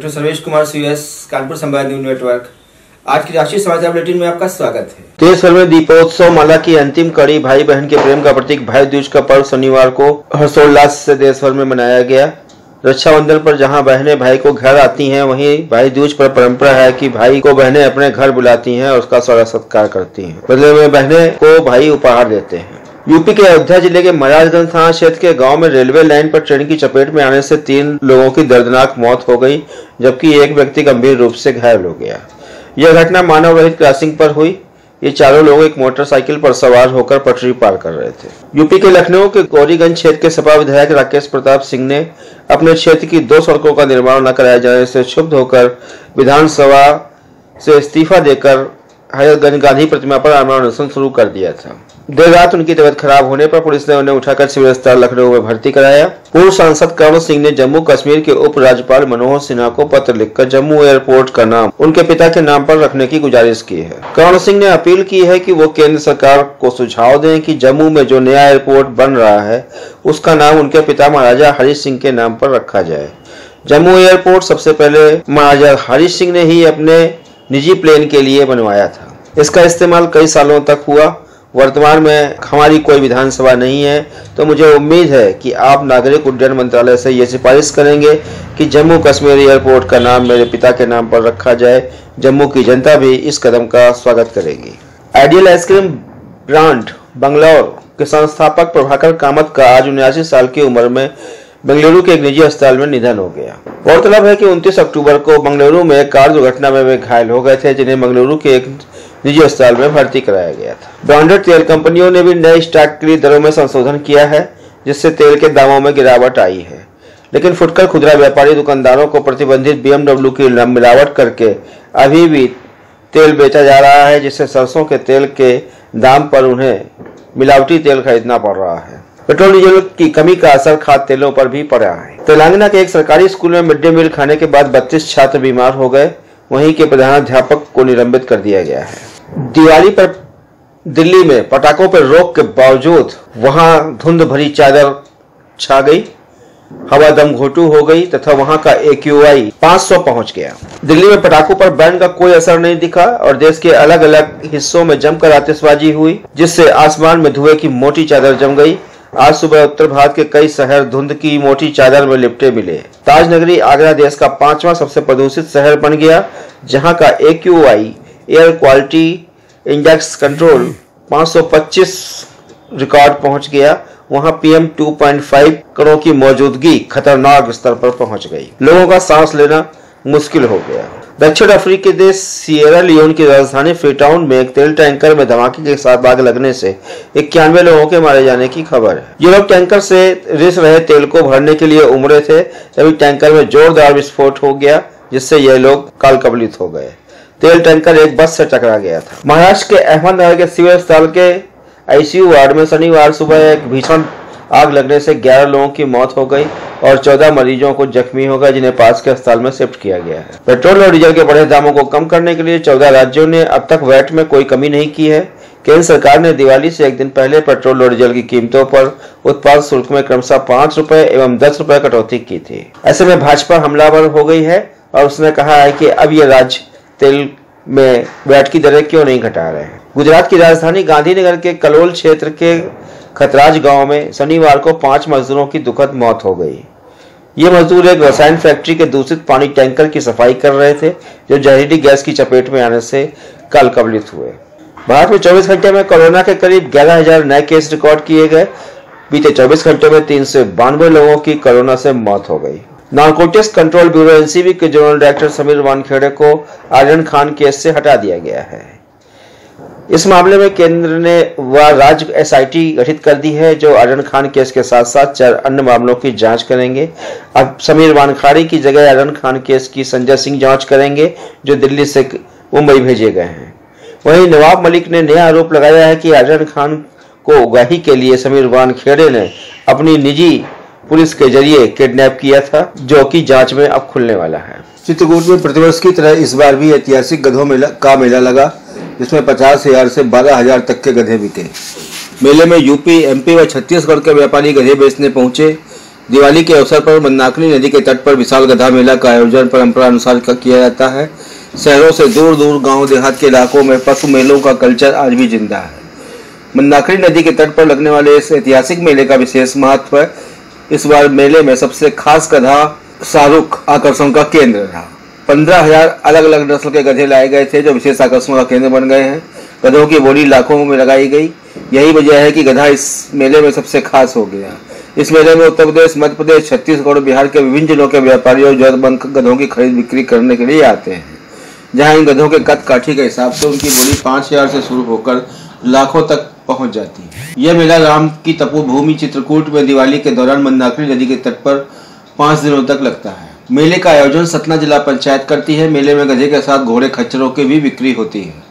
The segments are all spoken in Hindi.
डॉक्टर सर्वेश कुमार सीएस, कानपुर संवाद न्यूज नेटवर्क। आज की राष्ट्रीय समाचार बुलेटिन में आपका स्वागत है। देश भर में दीपोत्सव माला की अंतिम कड़ी भाई बहन के प्रेम का प्रतीक भाई दूज का पर्व शनिवार को हर्षोल्लास से देश भर में मनाया गया। रक्षाबंधन पर जहां बहनें भाई को घर आती हैं, वहीं भाई दूज पर परंपरा है कि भाई को बहनें अपने घर बुलाती हैं और उसका स्वागत सत्कार करती हैं। बदले में बहनें को भाई उपहार देते हैं। यूपी के अयोध्या जिले के महाराजगंज थाना क्षेत्र के गांव में रेलवे लाइन पर ट्रेन की चपेट में आने से 3 लोगों की दर्दनाक मौत हो गई, जबकि एक व्यक्ति गंभीर रूप से घायल हो गया। यह घटना मानव रहित क्रॉसिंग पर हुई। ये चारों लोग एक मोटरसाइकिल पर सवार होकर पटरी पार कर रहे थे। यूपी के लखनऊ के गौरीगंज क्षेत्र के सपा विधायक राकेश प्रताप सिंह ने अपने क्षेत्र की 2 सड़कों का निर्माण न कराए जाने से क्षुब्ध होकर विधानसभा से इस्तीफा देकर हजरतगंज गांधी प्रतिमा पर आमरण अनशन शुरू कर दिया था। देर रात उनकी तबीयत खराब होने पर पुलिस ने उन्हें उठाकर सिविल अस्पताल लखनऊ में भर्ती कराया। पूर्व सांसद कर्ण सिंह ने जम्मू कश्मीर के उप राज्यपाल मनोहर सिन्हा को पत्र लिखकर जम्मू एयरपोर्ट का नाम उनके पिता के नाम पर रखने की गुजारिश की है। कर्ण सिंह ने अपील की है कि वो केंद्र सरकार को सुझाव दें कि जम्मू में जो नया एयरपोर्ट बन रहा है उसका नाम उनके पिता महाराजा हरि सिंह के नाम पर रखा जाए। जम्मू एयरपोर्ट सबसे पहले महाराजा हरि सिंह ने ही अपने निजी प्लेन के लिए बनवाया था। इसका इस्तेमाल कई सालों तक हुआ। वर्तमान में हमारी कोई विधानसभा नहीं है, तो मुझे उम्मीद है कि आप नागरिक उड्डयन मंत्रालय से ये सिफारिश करेंगे कि जम्मू कश्मीर एयरपोर्ट का नाम मेरे पिता के नाम पर रखा जाए। जम्मू की जनता भी इस कदम का स्वागत करेगी। आइडियल आइसक्रीम ब्रांड बंगलौर के संस्थापक प्रभाकर कामत का आज 79 साल की उम्र में बेंगलुरु के एक निजी अस्पताल में निधन हो गया। गौरतलब है कि 29 अक्टूबर को बेंगलुरु में कार दुर्घटना में वे घायल हो गए थे, जिन्हें बेंगलुरु के एक निजी अस्पताल में भर्ती कराया गया था। ब्रांडेड तेल कंपनियों ने भी नए स्टॉक के लिए दरों में संशोधन किया है, जिससे तेल के दामों में गिरावट आई है। लेकिन फुटकर खुदरा व्यापारी दुकानदारों को प्रतिबंधित BMW की मिलावट करके अभी भी तेल बेचा जा रहा है, जिससे सरसों के तेल के दाम पर उन्हें मिलावटी तेल खरीदना पड़ रहा है। पेट्रोल डीजल की कमी का असर खाद्य तेलों पर भी पड़ा है। तेलंगाना के एक सरकारी स्कूल में मिड डे मील खाने के बाद 32 छात्र बीमार हो गए। वहीं के प्रधानाध्यापक को निलंबित कर दिया गया है। दिवाली पर दिल्ली में पटाखों पर रोक के बावजूद वहां धुंध भरी चादर छा गई, हवा दम घोटू हो गई तथा वहां का AQI 500 पहुंच गया। दिल्ली में पटाखों पर बैन का कोई असर नहीं दिखा और देश के अलग अलग हिस्सों में जमकर आतिशबाजी हुई, जिससे आसमान में धुएं की मोटी चादर जम गई। आज सुबह उत्तर भारत के कई शहर धुंध की मोटी चादर में लिपटे मिले। ताज नगरी आगरा देश का 5वां सबसे प्रदूषित शहर बन गया, जहां का AQI air quality index control 525 record पहुंच गया। वहां PM 2.5 कणों की मौजूदगी खतरनाक स्तर पर पहुंच गई। लोगों का सांस लेना मुश्किल हो गया। दक्षिण अफ्रीकी देश सिएरा लियोन की राजधानी फ्रीटाउन में एक तेल टैंकर में धमाके के साथ आग लगने से 91 लोगों के मारे जाने की खबर है। ये लोग टैंकर से रिस रहे तेल को भरने के लिए उमड़े थे, तभी टैंकर में जोरदार विस्फोट हो गया, जिससे ये लोग काल कबलित हो गए। तेल टैंकर एक बस से टकरा गया था। महाराष्ट्र के अहमदनगर के सिविल अस्पताल के ICU वार्ड में शनिवार सुबह एक भीषण आग लगने से 11 लोगों की मौत हो गई और 14 मरीजों को जख्मी हो गए, जिन्हें पास के अस्पताल में शिफ्ट किया गया है। पेट्रोल और डीजल के बढ़े दामों को कम करने के लिए 14 राज्यों ने अब तक वैट में कोई कमी नहीं की है। केंद्र सरकार ने दिवाली से एक दिन पहले पेट्रोल और डीजल की कीमतों पर उत्पाद शुल्क में क्रमशः 5 रुपए एवं 10 रुपए कटौती की थी। ऐसे में भाजपा हमलावर हो गई है और उसने कहा है कि अब ये राज्य तेल में वैट की दरें क्यों नहीं घटा रहे हैं। गुजरात की राजधानी गांधीनगर के कलोल क्षेत्र के खतराज गांव में शनिवार को 5 मजदूरों की दुखद मौत हो गई। ये मजदूर एक रसायन फैक्ट्री के दूषित पानी टैंकर की सफाई कर रहे थे, जो जहरीली गैस की चपेट में आने से काल कबलित हुए। भारत में 24 घंटे में कोरोना के करीब 11,000 नए केस रिकॉर्ड किए गए। बीते 24 घंटे में 392 लोगों की कोरोना से मौत हो गई। नारकोटिक्स कंट्रोल ब्यूरो NCB के जनरल डायरेक्टर समीर वानखेड़े को आर्यन खान केस से हटा दिया गया है। इस मामले में केंद्र ने राज्य SIT गठित कर दी है, जो आर्यन खान केस के साथ साथ 4 अन्य मामलों की जांच करेंगे। अब समीर वानखेड़े की जगह आर्यन खान केस की संजय सिंह जांच करेंगे, जो दिल्ली से मुंबई भेजे गए हैं। वहीं नवाब मलिक ने नया आरोप लगाया है कि आर्यन खान को उगाही के लिए समीर वानखेड़े ने अपनी निजी पुलिस के जरिए किडनैप किया था, जो कि जांच में अब खुलने वाला है। चित्रकूट में प्रतिवर्ष की तरह इस बार भी ऐतिहासिक गधों का मेला लगा, जिसमें 50,000 से 12,000 तक के गधे बिके। मेले में यूपी, MP व छत्तीसगढ़ के व्यापारी गधे बेचने पहुंचे। दिवाली के अवसर पर मंदाकिनी नदी के तट पर विशाल गधा मेला का आयोजन परंपरा अनुसार किया जाता है। शहरों से दूर दूर गांव देहात के इलाकों में पशु मेलों का कल्चर आज भी जिंदा है। मंदाकिनी नदी के तट पर लगने वाले इस ऐतिहासिक मेले का विशेष महत्व है। इस बार मेले में सबसे खास गधा शाहरुख आकर्षण का केंद्र रहा। 15,000 अलग अलग नस्ल के गधे लाए गए थे जो विशेष आकर्षण का केंद्र बन गए हैं। गधों की बोली लाखों में लगाई गई। यही वजह है कि गधा इस मेले में सबसे खास हो गया। इस मेले में उत्तर प्रदेश, मध्य प्रदेश, छत्तीसगढ़ और बिहार के विभिन्न जिलों के व्यापारी और जरूरतमंद गधों की खरीद बिक्री करने के लिए आते हैं, जहां इन गधों के कद काठी के हिसाब से उनकी बोली 5,000 से शुरू होकर लाखों तक पहुंच जाती है। यह मेला राम की तपोभूमि चित्रकूट में दिवाली के दौरान मंदाकिनी नदी के तट पर 5 दिनों तक लगता है। मेले का आयोजन सतना जिला पंचायत करती है। मेले में गधे के साथ घोड़े खच्चरों की भी बिक्री होती है।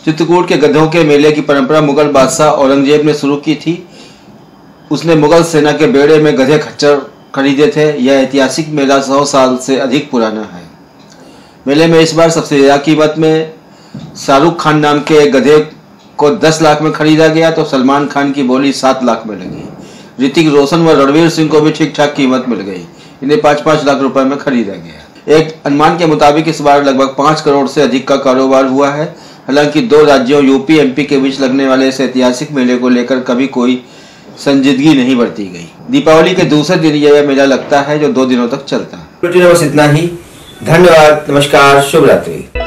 चित्रकूट के गधों के मेले की परंपरा मुगल बादशाह औरंगजेब ने शुरू की थी। उसने मुगल सेना के बेड़े में गधे खच्चर खरीदे थे। यह ऐतिहासिक मेला 100 साल से अधिक पुराना है। मेले में इस बार सबसे ज्यादा कीमत में शाहरुख खान नाम के एक गधे को 10 लाख में खरीदा गया तो सलमान खान की बोली 7 लाख में लगी। ऋतिक रोशन व रणवीर सिंह को भी ठीक ठाक कीमत मिल गई। इन्हें 5-5 लाख रुपए में खरीदा गया। एक अनुमान के मुताबिक इस बार लगभग 5 करोड़ से अधिक का कारोबार हुआ है। हालांकि 2 राज्यों यूपी एमपी के बीच लगने वाले इस ऐतिहासिक मेले को लेकर कभी कोई संजीदगी नहीं बरती गई। दीपावली के दूसरे दिन यह मेला लगता है जो 2 दिनों तक चलता है। बस इतना ही। धन्यवाद, नमस्कार, शुभ रात्रि।